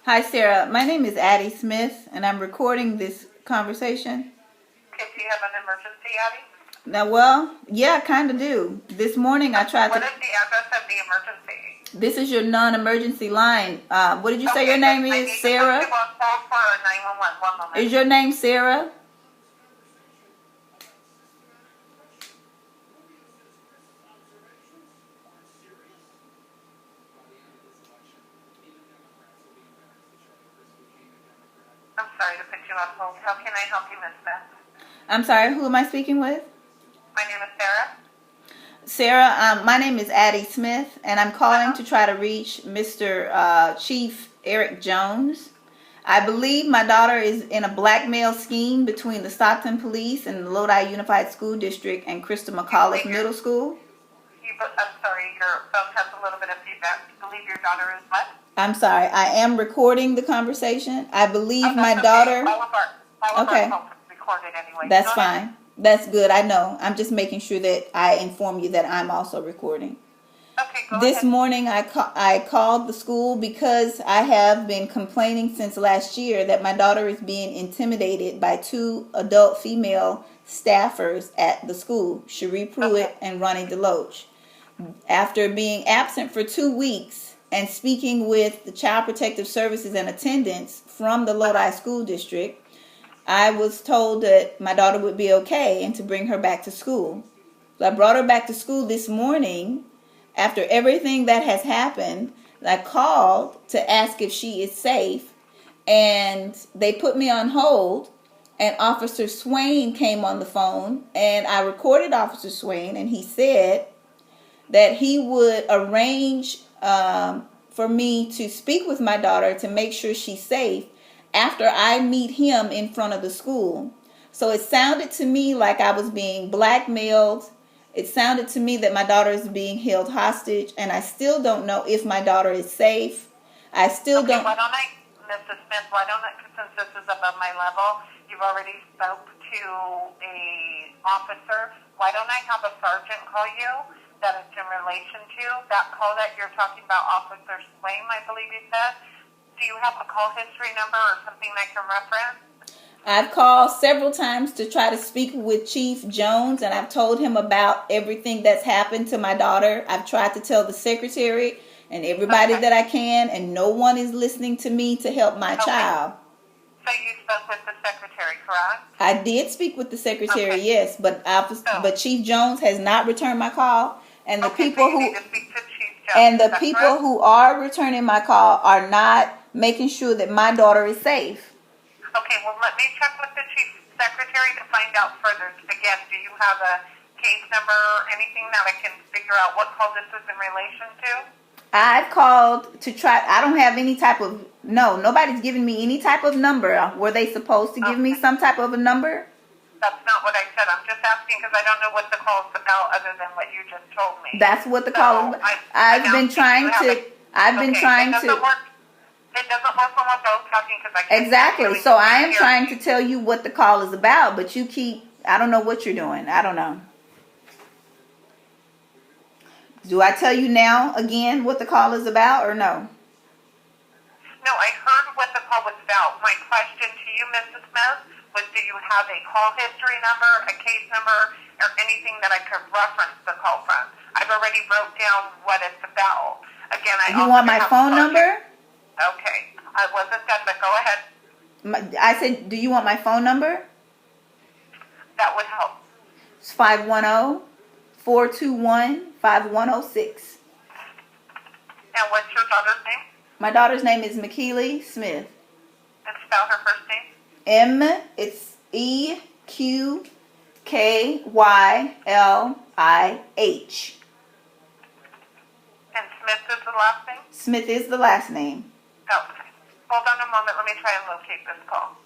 Hi, Sarah. My name is Addie Smith, and I'm recording this conversation. Okay, do you have an emergency, Addie? Now, well, yeah, I kind of do. This morning I tried What to. is the address of the emergency? This is your non-emergency line. What did you say your Okay, name I is? need to put Sarah? you on hold for a 911. One moment. Is your name Sarah? I'm sorry to put you on hold. How can I help you, Miss Beth? I'm sorry, who am I speaking with? My name is Sarah. Sarah, my name is Addie Smith, and I'm calling Uh-huh. to try to reach Mr. Chief Eric Jones. I believe my daughter is in a blackmail scheme between the Stockton Police and the Lodi Unified School District and Christa McAuliffe Middle School. I'm sorry, your phone has a little bit of feedback. You believe your daughter is what? I'm sorry, I am recording the conversation. I believe my That's okay. daughter. All of our Okay, calls are recorded anyway. that's Go ahead. fine. That's good. I know. I'm just making sure that I inform you that I'm also recording. Okay, go This ahead. morning I called the school because I have been complaining since last year that my daughter is being intimidated by two adult female staffers at the school, Cherie Pruitt Okay. and Ronnie Deloach. After being absent for 2 weeks and speaking with the Child Protective Services and attendants from the Lodi School District, I was told that my daughter would be okay and to bring her back to school. So I brought her back to school this morning. After everything that has happened, I called to ask if she is safe, and they put me on hold, and Officer Swain came on the phone, and I recorded Officer Swain, and he said that he would arrange for me to speak with my daughter to make sure she's safe after I meet him in front of the school. So it sounded to me like I was being blackmailed. It sounded to me that my daughter is being held hostage, and I still don't know if my daughter is safe. I still Okay, don't. Mrs. Smith, why don't I, since this is above my level, you've already spoke to a officer, why don't I have a sergeant call you that is in relation to that call that you're talking about, Officer Swain, I believe you said? Do you have a call history number or something I can reference? I've called several times to try to speak with Chief Jones, and I've told him about everything that's happened to my daughter. I've tried to tell the secretary and everybody that I can, and no one is listening to me to help my child. So you spoke with the secretary, correct? I did speak with the secretary, yes, but Chief Jones has not returned my call, and the people you who need to speak to Chief Jones. who are returning my call are not making sure that my daughter is safe. Okay, well, let me check with the chief secretary to find out further. Again, do you have a case number or anything that I can figure out what call this is in relation to? I've called to try. I don't have any type of, no, nobody's giving me any type of number. Were they supposed to give me some type of a number? That's not what I said. I'm just asking because I don't know what the call is about other than what you just told me. That's what the call is. I've been trying to. It doesn't work when we're both talking because I can't. Exactly. So I am trying to tell you what the call is about, but you keep, I don't know what you're doing. I don't know. Do I tell you now again what the call is about or no? No, I heard what the call was about. My question to you, Mrs. Smith, was do you have a call history number, a case number, or anything that I could reference the call from? I've already wrote down what it's about. Again, You want my phone number? Okay. I wasn't done, but go ahead. I said, do you want my phone number? That would help. It's 510-421-5106. And what's your daughter's name? My daughter's name is McAuliffe Smith. And spell her first name. It's EQKYLIH. And Smith is the last name? Smith is the last name. Okay. Hold on a moment. Let me try and locate this call.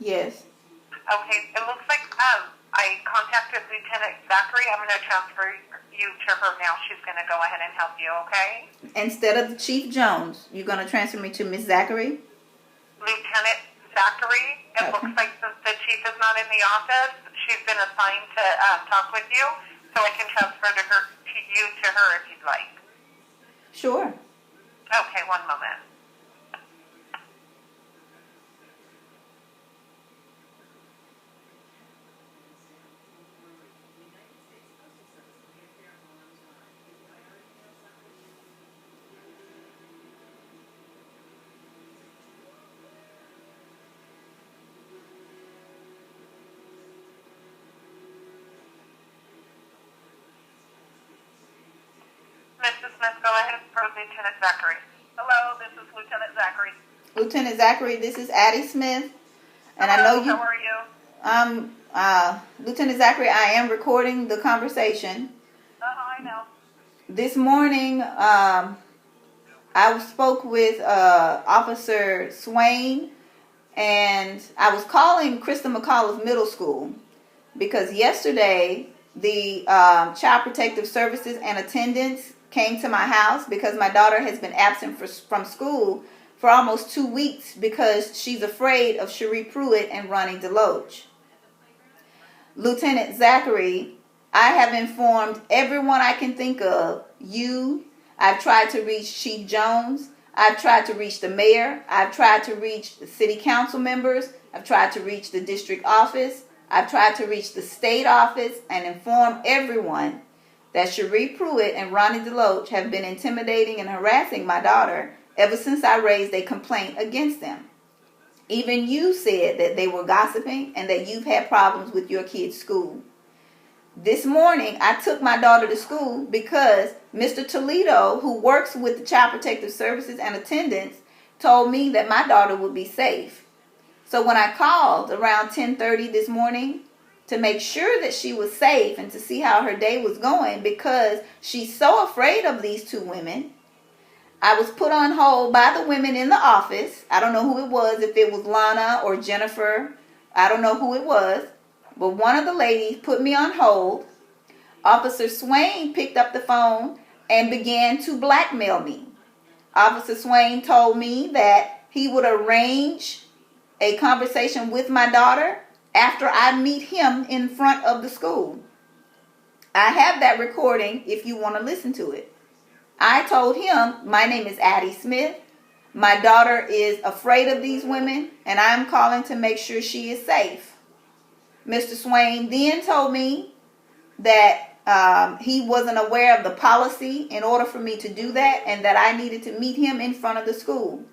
Yes. Okay, it looks like I contacted Lieutenant Zachary. I'm going to transfer you to her now. She's going to go ahead and help you, okay? Instead of Chief Jones, you're going to transfer me to Miss Zachary? Lieutenant Zachary. It looks like since the chief is not in the office, she's been assigned to talk with you, so I can transfer you to her if you'd like. Sure. Okay, one moment. Mrs. Smith, go ahead for Lieutenant Zachary. Hello, this is Lieutenant Zachary. Lieutenant Zachary, this is Addie Smith. And Hello, I know you. How are you? Lieutenant Zachary, I am recording the conversation. I know. This morning, I spoke with Officer Swain, and I was calling Christa McAuliffe Middle School because yesterday the Child Protective Services and attendants came to my house because my daughter has been absent from school for almost 2 weeks because she's afraid of Cherie Pruitt and Ronnie Deloach. Lieutenant Zachary, I have informed everyone I can think of. I've tried to reach Chief Jones. I've tried to reach the mayor. I've tried to reach the city council members. I've tried to reach the district office. I've tried to reach the state office and inform everyone that Cherie Pruitt and Ronnie Deloach have been intimidating and harassing my daughter ever since I raised a complaint against them. Even you said that they were gossiping and that you've had problems with your kid's school. This morning, I took my daughter to school because Mr. Toledo, who works with the Child Protective Services and attendants, told me that my daughter would be safe. So when I called around 10:30 this morning to make sure that she was safe and to see how her day was going because she's so afraid of these two women, I was put on hold by the women in the office. I don't know who it was, if it was Lana or Jennifer. I don't know who it was. But one of the ladies put me on hold. Officer Swain picked up the phone and began to blackmail me. Officer Swain told me that he would arrange a conversation with my daughter after I meet him in front of the school. I have that recording if you want to listen to it. I told him, my name is Addie Smith. My daughter is afraid of these women, and I'm calling to make sure she is safe. Mr. Swain then told me that he wasn't aware of the policy in order for me to do that, and that I needed to meet him in front of the school.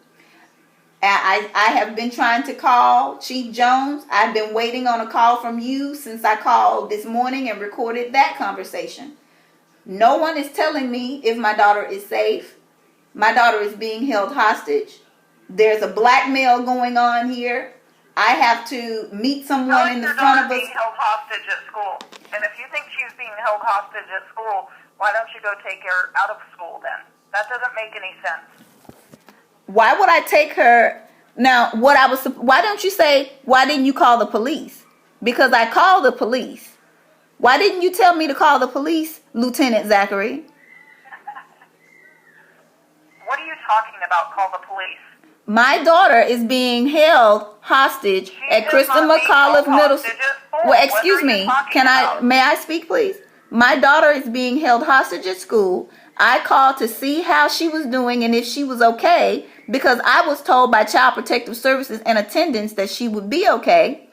I have been trying to call Chief Jones. I've been waiting on a call from you since I called this morning and recorded that conversation. No one is telling me if my daughter is safe. My daughter is being held hostage. There's a blackmail going on here. I have to meet someone in the front of us. Being held hostage at school. And if you think she's being held hostage at school, why don't you go take her out of school then? That doesn't make any sense. Why would I take her? Now, why don't you say, why didn't you call the police? Because I called the police. Why didn't you tell me to call the police, Lieutenant Zachary? What are you talking about, call the police? My daughter is being held hostage at Christa McAuliffe Middle School. Well, excuse me. May I speak, please? My daughter is being held hostage at school. I called to see how she was doing and if she was okay because I was told by Child Protective Services and attendants that she would be okay.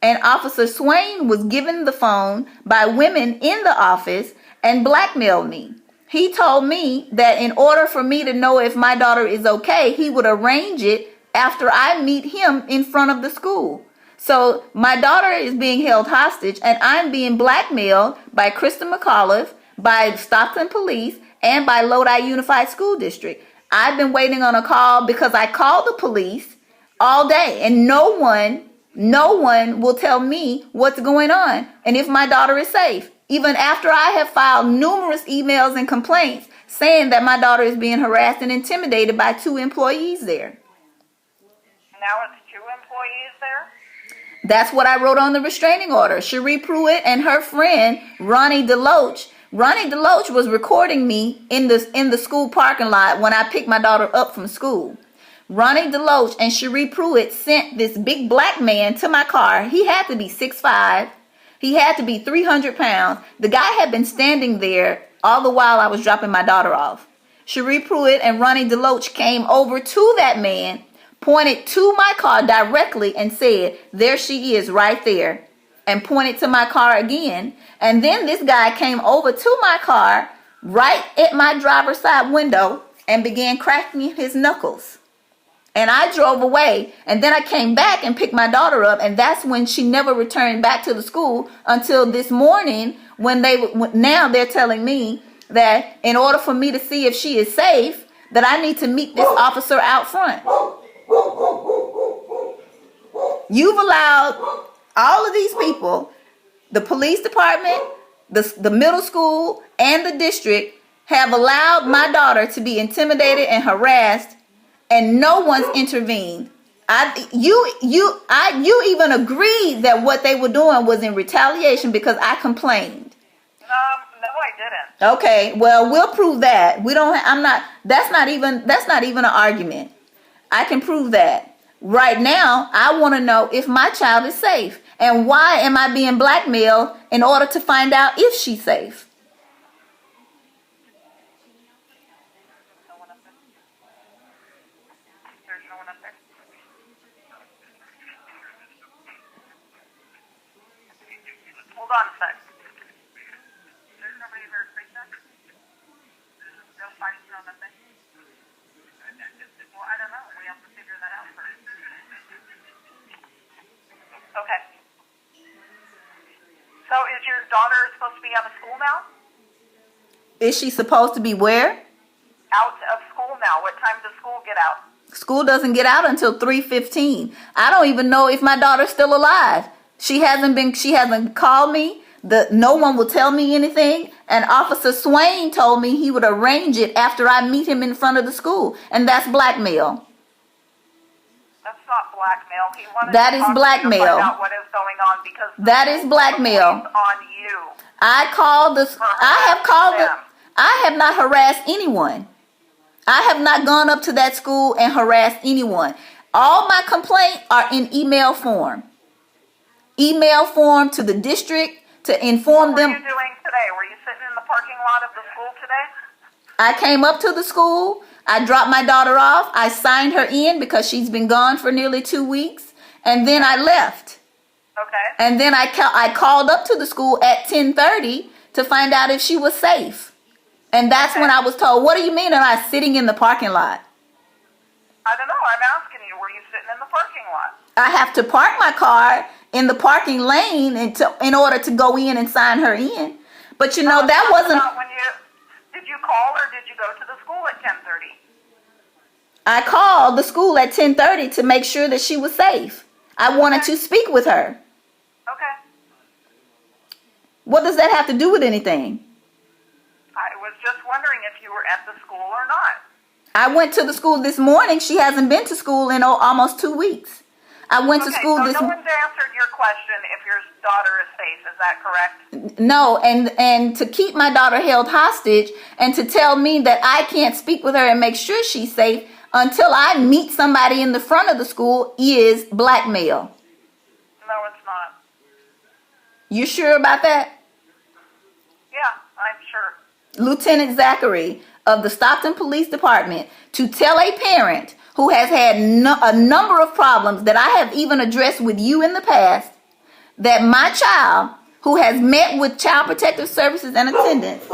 And Officer Swain was given the phone by women in the office and blackmailed me. He told me that in order for me to know if my daughter is okay, he would arrange it after I meet him in front of the school. So my daughter is being held hostage and I'm being blackmailed by Christa McAuliffe, by Stockton Police, and by Lodi Unified School District. I've been waiting on a call because I called the police all day and no one will tell me what's going on and if my daughter is safe. Even after I have filed numerous emails and complaints saying that my daughter is being harassed and intimidated by 2 employees there. Now it's 2 employees there? That's what I wrote on the restraining order. Cherie Pruitt and her friend, Ronnie DeLoach. Ronnie DeLoach was recording me in the school parking lot when I picked my daughter up from school. Ronnie DeLoach and Cherie Pruitt sent this big black man to my car. He had to be 6'5". He had to be 300 pounds. The guy had been standing there all the while I was dropping my daughter off. Cherie Pruitt and Ronnie DeLoach came over to that man, pointed to my car directly and said, "There she is right there," and pointed to my car again. And then this guy came over to my car right at my driver's side window and began cracking his knuckles. And I drove away, and then I came back and picked my daughter up, and that's when she never returned back to the school until this morning, when now they're telling me that in order for me to see if she is safe, that I need to meet this officer out front. You've allowed all of these people, the police department, the middle school, and the district, have allowed my daughter to be intimidated and harassed, and no one's intervened. You even agreed that what they were doing was in retaliation because I complained. No, I didn't. Okay, well, we'll prove that. That's not even an argument. I can prove that. Right now, I want to know if my child is safe, and why am I being blackmailed in order to find out if she's safe? Hold on a sec. There's nobody there, Christa? No fights, no nothing? Well, I don't know. We have to figure that out first. Okay. So is your daughter supposed to be out of school now? Is she supposed to be where? Out of school now. What time does school get out? School doesn't get out until 3:15. I don't even know if my daughter's still alive. She hasn't called me. No one will tell me anything. And Officer Swain told me he would arrange it after I meet him in front of the school. And that's blackmail. That's not blackmail. He wanted That to is talk blackmail. To you to find out what is going on because that is blackmail. On you. I have not harassed anyone. I have not gone up to that school and harassed anyone. All my complaints are in email form. Email form to the district to inform them. What were you doing today? Were you sitting in the parking lot of the school today? I came up to the school. I dropped my daughter off. I signed her in because she's been gone for nearly 2 weeks. And then I left. Okay. And then I called up to the school at 10:30 to find out if she was safe. And that's when I was told, "What do you mean am I sitting in the parking lot?" I don't know. I'm asking you, were you sitting in the parking lot? I have to park my car in the parking lane in order to go in and sign her in. But that wasn't. Did you call or did you go to the school at 10:30? I called the school at 10:30 to make sure that she was safe. I wanted to speak with her. Okay. What does that have to do with anything? I was just wondering if you were at the school or not. I went to the school this morning. She hasn't been to school in almost 2 weeks. I went to school this morning. No one's answered your question if your daughter is safe. Is that correct? No, and to keep my daughter held hostage and to tell me that I can't speak with her and make sure she's safe until I meet somebody in the front of the school is blackmail. No, it's not. You sure about that? Yeah, I'm sure. Lieutenant Zachary of the Stockton Police Department to tell a parent who has had a number of problems that I have even addressed with you in the past, that my child, who has met with Child Protective Services and attendants,